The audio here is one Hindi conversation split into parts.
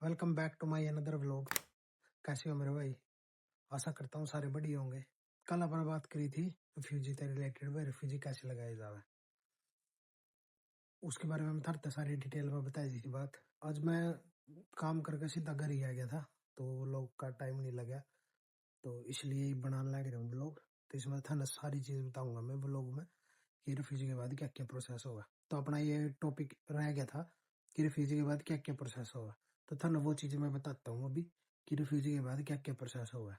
Welcome back to my another vlog. कैसे हो मेरे भाई? आशा करता हूँ सारे बढ़िया होंगे। कल अपन बात करी थी रिफ्यूजी से रिलेटेड में, रिफ्यूजी कैसे लगाया जावे उसके बारे में हम थरते सारी डिटेल में बताई थी बात। आज मैं काम करके सीधा घर ही आ गया था, तो व्लॉग का टाइम नहीं लगा, तो इसलिए ही बनाने लग रहा हूँ व्लॉग। तो इसमें था ना सारी चीज बताऊंगा मैं व्लॉग में कि रिफ्यूजी के बाद क्या क्या प्रोसेस होगा। तो अपना ये टॉपिक रह गया था कि रिफ्यूजी के बाद क्या क्या प्रोसेस होगा, तो था ना वो चीजें मैं बताता हूँ अभी कि रिफ्यूजी के बाद क्या क्या प्रोसेस होगा।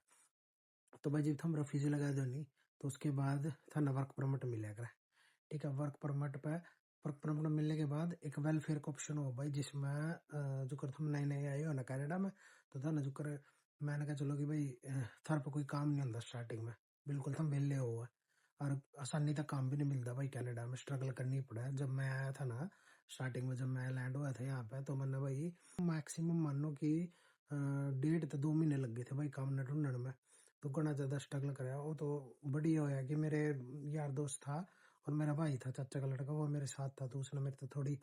तो भाई जब हम रिफ्यूजी लगा दो नहीं, तो उसके बाद था ना वर्क परमिट मिलेगा। ठीक है, वर्क परमिट मिलने के बाद एक वेलफेयर का ऑप्शन हो भाई, जिसमें जो कर तुम नए नए आए हो ना कनाडा में, तो था ना जो कर मैंने कहा चलो कि भाई थार पर कोई काम नहीं होता स्टार्टिंग में, बिल्कुल तुम वेले हो और आसानी तक काम भी नहीं मिलता भाई। कनाडा में स्ट्रगल करनी पड़ा है। जब मैं आया था ना स्टार्टिंग में, जब मैं लैंड हुआ था यहाँ पे, तो मैंने भाई मैक्सिमम मानो कि 1.5 से 2 महीने लग गए थे भाई काम न ढूंढने में। तो घना ज्यादा स्ट्रगल कराया। वो तो बढ़िया होया कि मेरे यार दोस्त था और मेरा भाई था, चाचा का लड़का, वो मेरे साथ था, तो उसने मेरे तो थोड़ी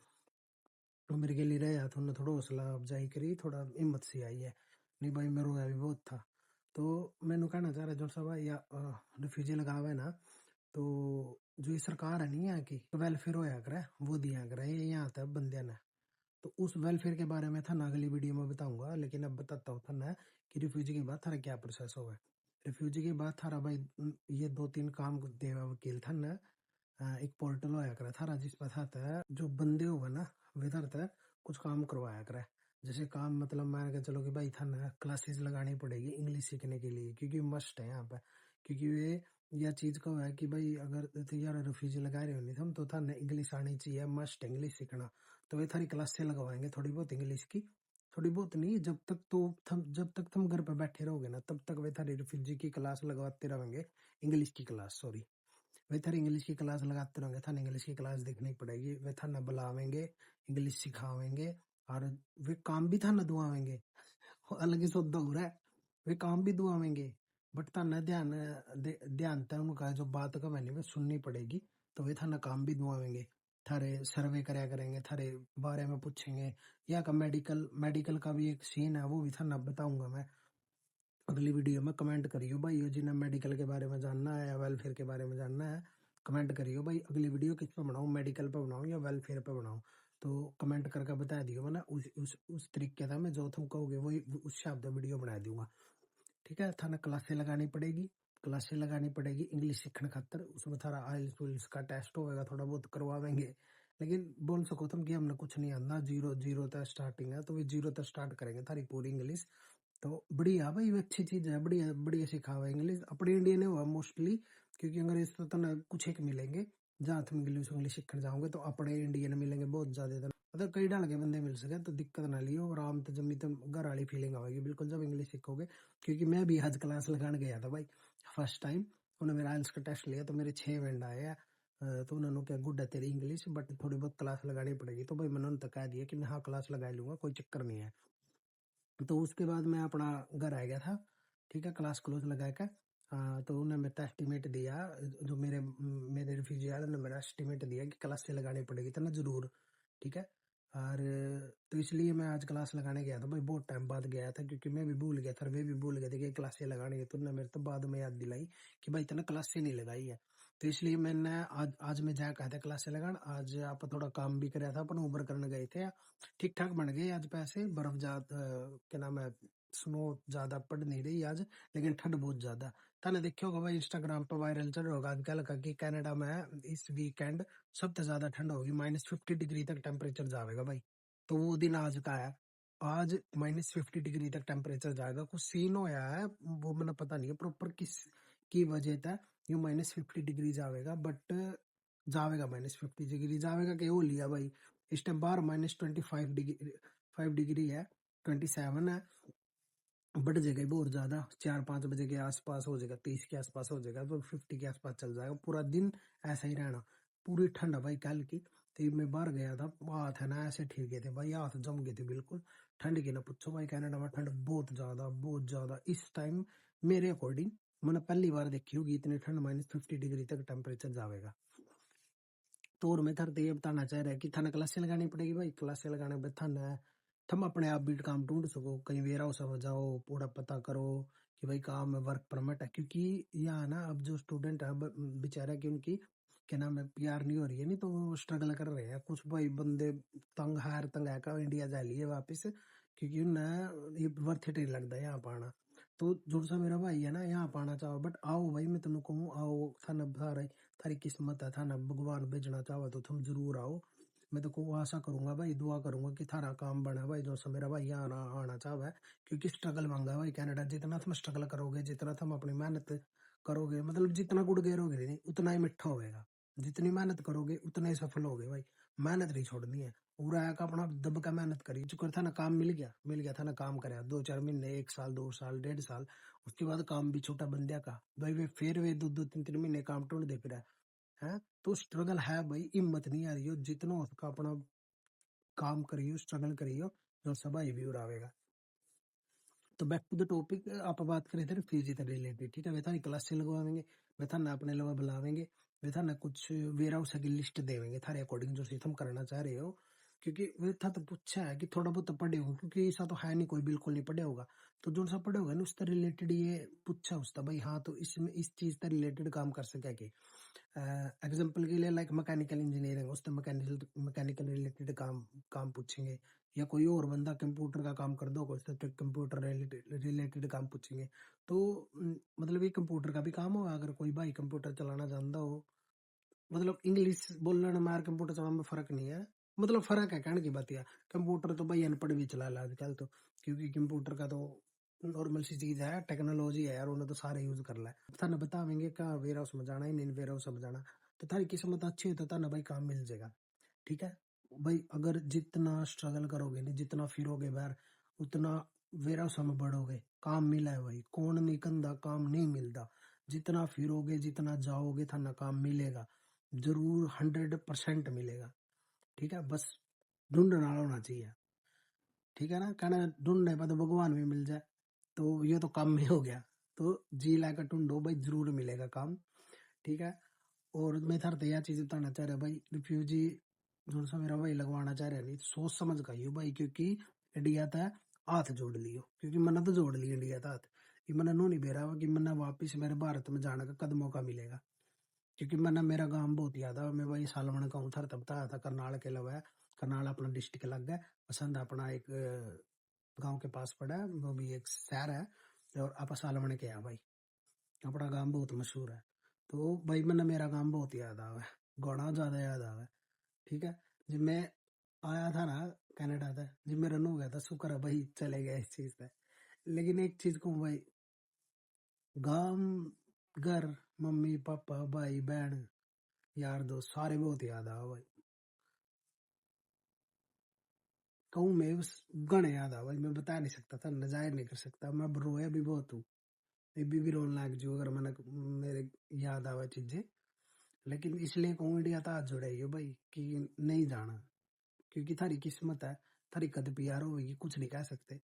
वो मेरे के लिए रहा, तो उन्होंने थोड़ा हौसला अफजाई करी, थोड़ा हिम्मत सी आई है। नहीं भाई मैं रोया भी बहुत था। तो मैंने कहना चाह रहा जो सब या रिफ्यूजी लगा हुआ है ना, तो जो ये सरकार है नहीं यहाँ की, वेलफेयर होया करे वो दिया करे ये यहाँ तक बंदे ने। तो उस वेलफेयर के बारे में था ना अगली वीडियो में बताऊंगा, लेकिन अब बताता हूँ था ना कि रिफ्यूजी के बाद थारा क्या प्रोसेस होगा। रिफ्यूजी के बाद थारा भाई ये 2-3 काम देवा वकील था ना। एक पोर्टल होया करा थारा, जिस पर था जो बंदे होगा ना वे था कुछ काम करवाया करे। जैसे काम मतलब मान के चलो कि भाई था ना क्लासेस लगानी पड़ेगी इंग्लिश सीखने के लिए, क्योंकि मस्ट है यहाँ पे। क्योंकि ये यह चीज का है कि भाई अगर तो यार रिफ्यूजी लगा रहे हो नहीं हम, तो था ना इंग्लिश आनी चाहिए, मस्ट इंग्लिश सीखना। तो वे थारी क्लास से लगवाएंगे थोड़ी बहुत इंग्लिश की, थोड़ी बहुत नहीं, जब तक तुम घर पे बैठे रहोगे ना तब तक वे थारी रिफ्यूजी की क्लास लगवाते रहेंगे। इंग्लिश की क्लास, सॉरी, वे थारी इंग्लिश की क्लास लगाते रहेंगे। थाने इंग्लिश की क्लास देखनी पड़ेगी, वे थाना बुलावेंगे, इंग्लिश सिखावेंगे, और वे काम भी थाना दुआवेंगे। अलग ही सौदा हो रहा है, वे काम भी दुआवेंगे। बट थाना ध्यान था उनका जो बात का मैंने वे सुननी पड़ेगी। तो वे थाना काम भी दुआवेंगे, थारे सर्वे कराया करेंगे, थारे बारे में पूछेंगे। यहाँ का मेडिकल का भी एक सीन है, वो भी थाना बताऊंगा मैं अगली वीडियो में। कमेंट करियो भाई जिन्हें मेडिकल के बारे में जानना है या वेलफेयर के बारे में जानना है, कमेंट करियो भाई अगली वीडियो किस पे बनाऊं, मेडिकल पे बनाऊं या वेलफेयर पे बनाऊं। तो कमेंट करके बता दियो, मैं ना उस तरीके का मैं जो तुम कहोगे वही उस हिसाब से वीडियो बना दूंगा। ठीक है, थाना क्लासें लगानी पड़ेगी, क्लासें लगानी पड़ेगी इंग्लिश सीखने खातर। उसमें थारा आइल्स पुलिस का टेस्ट होगा, थोड़ा बहुत करवावेंगे। लेकिन बोल सको तुम कि हमने कुछ नहीं आना, जीरो जीरो तक स्टार्टिंग है, तो वे जीरो तक स्टार्ट करेंगे थारी पूरी इंग्लिश। तो बढ़िया भाई, ये अच्छी चीज है, बढ़िया बढ़िया सिखावा इंग्लिश। अपने इंडिया ने हुआ मोस्टली, क्योंकि अंग्रेज तो ना कुछ एक मिलेंगे। जहाँ तुम इंग्लिश इंग्लिश सीखने जाओगे तो अपने इंडियन मिलेंगे बहुत ज्यादा। अगर कई ढंग के बंदे मिल सके तो दिक्कत ना लियो, आराम से जमी तुम घर वाली फीलिंग आएगी बिल्कुल जब इंग्लिश सीखोगे। क्योंकि मैं भी आज क्लास लगाने गया था भाई फर्स्ट टाइम। उन्होंने मेरा आइल्स का टेस्ट लिया तो मेरे 6 बैंड आए हैं। तो उन्होंने क्या गुड है तेरी इंग्लिश, बट थोड़ी बहुत क्लास लगानी पड़ेगी। तो भाई मैंने उन्हें कह दिया कि मैं हाँ क्लास लगा लूंगा, कोई चक्कर नहीं है। तो उसके बाद मैं अपना घर आ गया था। ठीक है, क्लास क्लोज लगा के। तो उन्होंने मेरा एस्टिमेट दिया, जो मेरे मेरे रिफ्यूजी वाले ने मेरा एस्टिमेट दिया कि क्लास से लगानी पड़ेगी तो ना जरूर। ठीक है, और तो इसलिए मैं आज क्लास लगाने गया था भाई, बहुत टाइम बाद गया था, क्योंकि मैं भी भूल गया था, वे भी भूल गए थे कि क्लास से लगानी है। तो उन्होंने मेरे तो बाद में याद दिलाई कि भाई इतना क्लास से नहीं लगाई है। तो इसलिए मैंने आज मैं जा कहा था क्लास से लगाना। आज आप थोड़ा काम भी कराया था, अपन ऊबर करने गए थे। ठीक ठाक बन गए आज पैसे। बर्फ ज्यादा क्या नाम है, स्नो ज्यादा पड़ नहीं रही आज, लेकिन ठंड बहुत ज्यादा। तने देखियो होगा भाई इंस्टाग्राम पर वायरल चल रहा होगा आजकल का कि कनाडा में इस वीकेंड सबसे ज्यादा ठंड होगी, -50 डिग्री तक टेम्परेचर जाएगा भाई। तो वो दिन आज का है, आज -50 डिग्री तक टेम्परेचर जाएगा। कुछ सीन होया है, वो मैंने पता नहीं है प्रॉपर किस की वजह था ये -50 डिग्री जाएगा, बट जाएगा -50 डिग्री जाएगा कि वो लिया भाई। इस टाइम बाहर -25 डिग्री 5 डिग्री है, 27 है। बढ़ जाएगा बहुत ज्यादा, 4-5 बजे के आसपास हो जाएगा, 30 के आसपास हो जाएगा, तो 50 के आसपास चल जाएगा पूरा दिन। ऐसा ही रहना, पूरी ठंड है भाई कल की। तो मैं बाहर गया था, हाथ है ना ऐसे ठीक गए थे भाई, हाथ जम गए थे बिल्कुल। ठंड की ना पूछो भाई, कनाडा में ठंड बहुत ज्यादा इस टाइम। मेरे अकॉर्डिंग मैंने पहली बार देखी होगी इतनी ठंड, -50 डिग्री तक टेम्परेचर जाएगा। तो और मैं थारे ये बताना चाह रहा है कि थाना क्लासे लगानी पड़ेगी भाई। क्लासे लगाने में थाना तुम अपने आप भी काम ढूंढ सको, कहीं वेयर हाउस में जाओ, पूरा पता करो कि भाई काम में वर्क परमिट है, क्योंकि यहाँ ना अब जो स्टूडेंट है बेचारा की उनकी क्या नाम है पीआर नहीं हो रही है, नहीं तो वो स्ट्रगल कर रहे हैं कुछ भाई बंदे, तंग है का इंडिया जा लिए वापस, क्योंकि उन्हें ये वर्थ इट नहीं लगता यहाँ पाना। तो जो सा मेरा भाई है ना यहाँ पाना चाहो, बट आओ भाई मैं तुम कहूँ आओ, थाना थारा थारी किस्मत है, थाना भगवान भेजना चाहो तो तुम जरूर आओ। मैं तो को आशा करूंगा भाई, दुआ करूंगा कि थारा काम बना भाई, जो सा मेरा भाई यहाँ आना आना चाहे, क्योंकि स्ट्रगल मांगा है भाई कनाडा। जितना तुम स्ट्रगल करोगे, जितना तुम अपनी मेहनत करोगे, मतलब जितना गुड़ गेरोगे नहीं उतना ही मिठा होएगा, जितनी मेहनत करोगे उतना ही सफल होगे भाई। मेहनत नहीं छोड़नी है, पूरा है का अपना दब का मेहनत करी, जो था ना काम मिल गया था ना, काम कराया 2-4 महीने, 1 साल 2 साल 1.5 साल, उसके बाद काम भी छोटा बंदिया का भाई, वे फिर वे 2-2 3-3 महीने काम ढूंढ दे फिर है। तो स्ट्रगल है भाई, हिम्मत नहीं आ रही हो, जितना हो सका अपना काम करियो, स्ट्रगल करियो, जो सब ही भी उड़ावेगा। तो बैक टू द टॉपिक, आप बात करें थे रिफ्यूजी से रिलेटेड, ठीक है। वे थानी क्लास से लगवाएंगे, वे थाना अपने लवा बुलावेंगे, वे थाना कुछ वेयर हाउस की लिस्ट देवेंगे थारे अकॉर्डिंग जो तुम करना चाह रहे हो, क्योंकि वे था तो पूछा है कि थोड़ा बहुत तो पढ़े हो, क्योंकि ऐसा तो है नहीं कोई बिल्कुल नहीं पढ़े होगा, तो जो सा पढ़े होगा ना उससे रिलेटेड ये पूछा उसका भाई, हाँ तो इसमें इस चीज से रिलेटेड काम कर सके कि एग्जाम्पल के लिए लाइक मैकेनिकल इंजीनियरिंग, उससे मैकेनिकल मैकेनिकल रिलेटेड काम काम पूछेंगे, या कोई और बंदा कंप्यूटर का काम कर दो उससे तो कंप्यूटर रिलेटेड काम पूछेंगे। तो मतलब ये कंप्यूटर का भी काम हो, अगर कोई भाई कंप्यूटर चलाना जानता हो, मतलब इंग्लिश बोलने में और कंप्यूटर चलाने में फर्क नहीं है, मतलब फर्क है कहने की बात है। कंप्यूटर तो भाई अनपढ़ भी चला ला आजकल तो, क्योंकि कंप्यूटर का तो नॉर्मल सी चीज है, टेक्नोलॉजी है यार, उन्हें तो सारे यूज कर ला है। थाने बतावेंगे कहाँ वेयर हाउस में जाना है, नहीं वेयर हाउस में जाना, तो थारी किस्मत अच्छी हो तो थाना भाई काम मिल जाएगा, ठीक है। भाई अगर जितना स्ट्रगल करोगे नहीं, जितना फिरोगे बाहर, उतना वेयर हाउस में बढ़ोगे, काम मिला है भाई, कौन नहीं कंधा काम नहीं मिलता, जितना फिरोगे जितना जाओगे थाना काम मिलेगा, जरूर 100% मिलेगा, ठीक है। बस ढूंढना होना चाहिए, ठीक है ना, कहना ढूंढने पर तो भगवान भी मिल जाए, तो ये तो काम में हो गया। तो जी लाकर ढूंढो भाई, जरूर मिलेगा काम, ठीक है। और मैं थार तो यह चीज बताना चाह रहा भाई, रिफ्यूजी जो सा मेरा भाई लगवाना चाह रहा है नहीं, सोच समझ का ही हो भाई, क्योंकि इंडिया था हाथ जोड़ लियो, क्योंकि मैंने तो जोड़ लिया इंडिया था हाथ, कि मैंने नो नहीं बेरा कि मैंने वापिस मेरे भारत में जाने का कद मौका मिलेगा, क्योंकि मैंने मेरा गांव बहुत याद है, मैं भाई सालमन का हूँ, थार तब बताया था करनाल के अलावा है, करनाल अपना डिस्ट्रिक्ट लग गया, पसंद अपना एक गांव के पास पड़ा है, वो भी एक शहर है, और आप सालमन के हैं भाई, अपना गांव बहुत मशहूर है। तो भाई मैंने मेरा गांव बहुत याद आवा, घना ज्यादा याद आवा, ठीक है। जब मैं आया था ना कनाडा था, जब मैं रन हो गया था, शुक्र है भाई चले गया इस चीज से। लेकिन एक चीज कहूँ भाई, गांव, घर, मम्मी पापा भाई बहन यार दोस्त सारे बहुत याद आवा भाई, कहूँ मैं उस गण याद आवा भाई, मैं बता नहीं सकता था, नजायर नहीं कर सकता, मैं रोया भी बहुत हूँ, अभी भी रोने लग जू अगर मैंने मेरे याद आवा चीजें। लेकिन इसलिए कहूँ इंडिया तो हाथ जोड़े हो भाई कि नहीं जाना, क्योंकि थारी किस्मत है, थारी कद प्यार होगी कुछ नहीं कह सकते।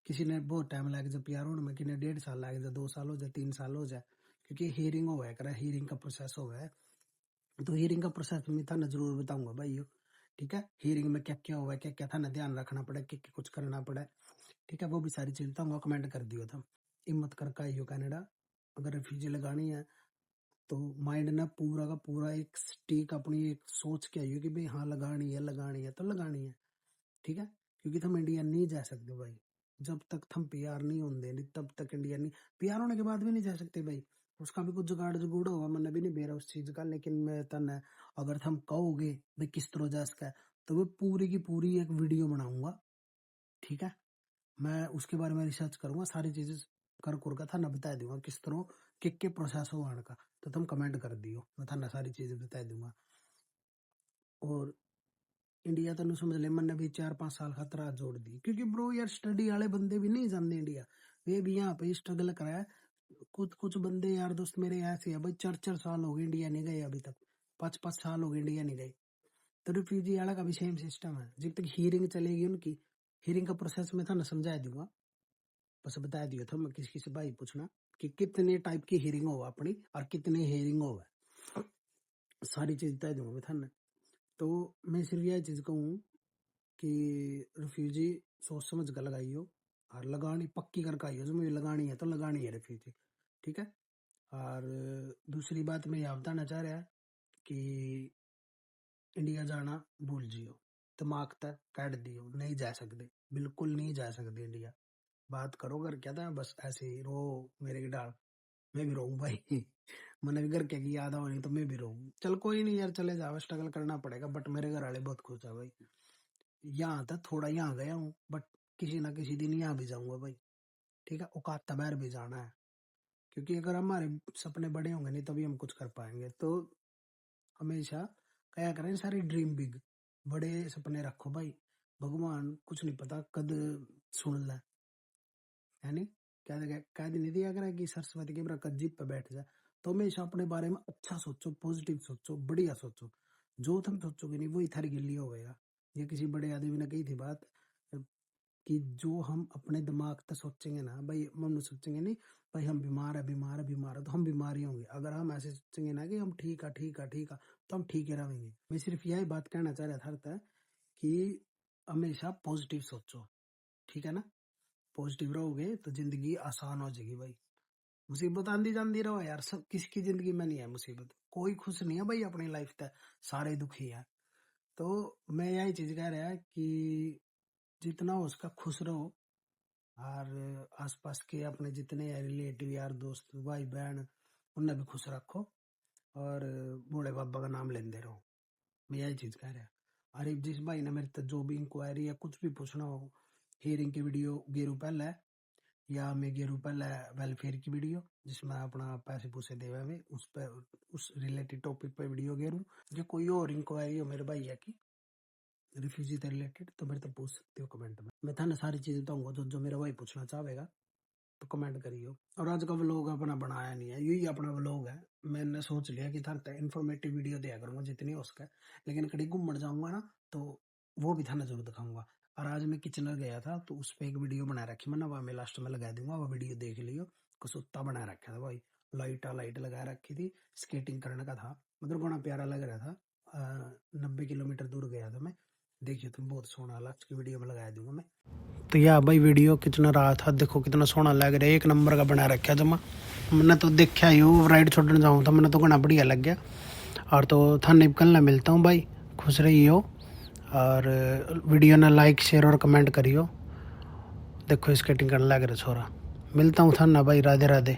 किसी ने बहुत टाइम लग जाए प्यार होने में, किसी ने 1.5 साल लग जाए, 2 साल हो जाए, 3 साल हो जाए, क्योंकि हियरिंग हो है करे, हियरिंग का प्रोसेस हो है। तो हियरिंग का प्रोसेस मैं था ना जरूर बताऊंगा भाई, ठीक है। हियरिंग में क्या क्या हुआ है, क्या क्या था ना ध्यान रखना पड़े, क्या क्या कुछ करना पड़े, ठीक है। वो भी सारी चीज बताऊंगा, कमेंट कर दियो था। हिम्मत करके आइयो कनाडा, अगर रिफ्यूजी लगानी है तो माइंड ना पूरा का पूरा एक स्टीक अपनी एक सोच के आइयो कि भाई हाँ लगानी है तो लगानी है, ठीक है। क्योंकि तुम इंडिया नहीं जा सकते भाई, जब तक तुम पीआर नहीं होंगे नहीं तब तक इंडिया नहीं, पीआर होने के बाद भी नहीं जा सकते भाई। उसका भी कुछ जुगाड़ जुगूड़ होगा, मैंने भी नहीं बेरा उस चीज का, लेकिन मैं तन अगर तुम कहोगे भाई किस तरह जा सका है, तो मैं पूरी की पूरी एक वीडियो बनाऊंगा, ठीक है। मैं उसके बारे में रिसर्च करूंगा, सारी चीजें कर कर का था ना बता दूंगा किस तरह के प्रोसेस हो आने का, तो तुम कमेंट कर दियो, मैं था ना सारी चीजें बता दूंगा। और इंडिया तेन समझ ले, मैंने भी 4-5 साल खतरा जोड़ दी, क्योंकि ब्रो यार स्टडी वाले बंदे भी नहीं जानते इंडिया, वे भी यहाँ पे स्ट्रगल करा है। कुछ कुछ बंदे यार दोस्त मेरे ऐसे है भाई, 4-4 साल हो गए इंडिया नहीं गए अभी तक, 5-5 साल हो गए इंडिया नहीं गए। तो रिफ्यूजी वाला का भी सेम सिस्टम है, जब तक हियरिंग चलेगी उनकी, हियरिंग का प्रोसेस में था ना समझा दूंगा, बस बता दिया था मैं, किसी किसी भाई पूछना कि कितने टाइप की हियरिंग हो अपनी और कितने हियरिंग हो, सारी चीज बता दूंगा मैं था ना। तो मैं सिर्फ यह चीज कहूँ कि रिफ्यूजी सोच समझ कर लगाइयो और लगानी पक्की करके आइयो। जो मुझे लगानी है तो लगानी है रिफ्यूजी, ठीक है। और दूसरी बात मैं यह बताना चाह रहा कि इंडिया जाना भूल जियो, दिमाग तक काट दियो, नहीं जा सकते, बिल्कुल नहीं जा सकते इंडिया। बात करो घर क्या था, बस ऐसे ही रो मेरे की डाल, मैं भी रोऊं भाई मैंने भी घर के की याद होनी तो मैं भी रोऊं। चल कोई नहीं यार, चले जाओ, स्ट्रगल करना पड़ेगा, बट मेरे घर वाले बहुत खुश है भाई। यहाँ था थोड़ा, यहाँ गया हूँ, बट किसी ना किसी दिन यहाँ भी जाऊंगा भाई, ठीक है। औकात तबार भी जाना है, क्योंकि अगर हमारे सपने बड़े होंगे नहीं तभी हम कुछ कर पाएंगे। तो हमेशा क्या करें, सारी ड्रीम बिग, बड़े सपने रखो भाई। भगवान कुछ नहीं पता कद सुन ले, है नहीं। क्या कह नहीं दिया करें कि सरस्वती के बरकत जीप पे बैठ जाए। तो हमेशा अपने बारे में अच्छा सोचो, पॉजिटिव सोचो, बढ़िया सोचो। जो तुम सोचोगे नहीं वही थारे गिल्ली होगा। ये किसी बड़े आदमी ने कही थी बात कि जो हम अपने दिमाग तक सोचेंगे ना भाई, हम सोचेंगे नहीं भाई हम बीमार है बीमार है बीमार है, तो हम बीमार ही होंगे। अगर हम ऐसे सोचेंगे ना कि हम ठीक है ठीक है ठीक है, तो हम ठीक ही रहेंगे। मैं सिर्फ यही बात कहना चाह रहा था था कि हमेशा पॉजिटिव सोचो, ठीक है ना। पॉजिटिव रहोगे तो जिंदगी आसान हो जाएगी भाई। मुसीबत आंधी जाती रहो यार, सब किसी की जिंदगी में नहीं है मुसीबत, कोई खुश नहीं है भाई अपनी लाइफ तक, सारे दुखी है। तो मैं यही चीज कह रहा है कि जितना हो उसका खुश रहो, और आसपास के अपने जितने रिलेटिव यार दोस्त भाई बहन उन्हें भी खुश रखो, और बूढ़े बाबा का नाम लेते रहो। मैं यही चीज कह रहा है। अरे जिस भाई ने मेरे तक जो भी इंक्वायरी या कुछ भी पूछना हो, हियरिंग की वीडियो गेरू पहले है, या मैं गेरू पहले वेलफेयर की वीडियो जिसमें अपना पैसे पूसे देवे में उस पर उस रिलेटेड टॉपिक पर वीडियो गेरू। जो कोई और इंक्वायरी हो मेरे भाई की रिफ्यूजी से रिलेटेड, तो मेरे तो पूछ सकते हो कमेंट में, मैं थाने सारी चीजें बताऊंगा जो जो मेरा भाई पूछना चाहेगा, तो कमेंट करियो। और आज का व्लॉग अपना बनाया नहीं है, यही अपना व्लॉग है। मैंने सोच लिया कि थाने इन्फॉर्मेटिव वीडियो दिया करूंगा जितनी हो सके, लेकिन कहीं घूमने जाऊंगा ना तो वो भी थाने जरूर दिखाऊंगा। और आज मैं किचनर गया था तो उस पर एक वीडियो बना रखी मैंने, वह मैं लास्ट में लगा दूंगा, वो वीडियो देख लियो। कुत्ता बना रखा था भाई, लाइट लगा रखी थी, स्केटिंग करने का था, मतलब बड़ा प्यारा लग रहा था। 90 किलोमीटर दूर गया था मैं, देखिए तुम, बहुत सोना लास्ट की वीडियो में लगाया दूंगा मैं। तो यह भाई वीडियो कितना रहा था, देखो कितना सोना लग रहा है, एक नंबर का बना रखा जमा। मैंने तो देखा ही वो राइड छोड़ने जाऊँ था, मैंने तो घना बढ़िया लग गया। और तो थाने कल ना मिलता हूँ भाई, खुश रही हो, और वीडियो ना लाइक शेयर और कमेंट करियो। देखो स्केटिंग करने लग रहा छोरा, मिलता हूँ थाना भाई, राधे राधे।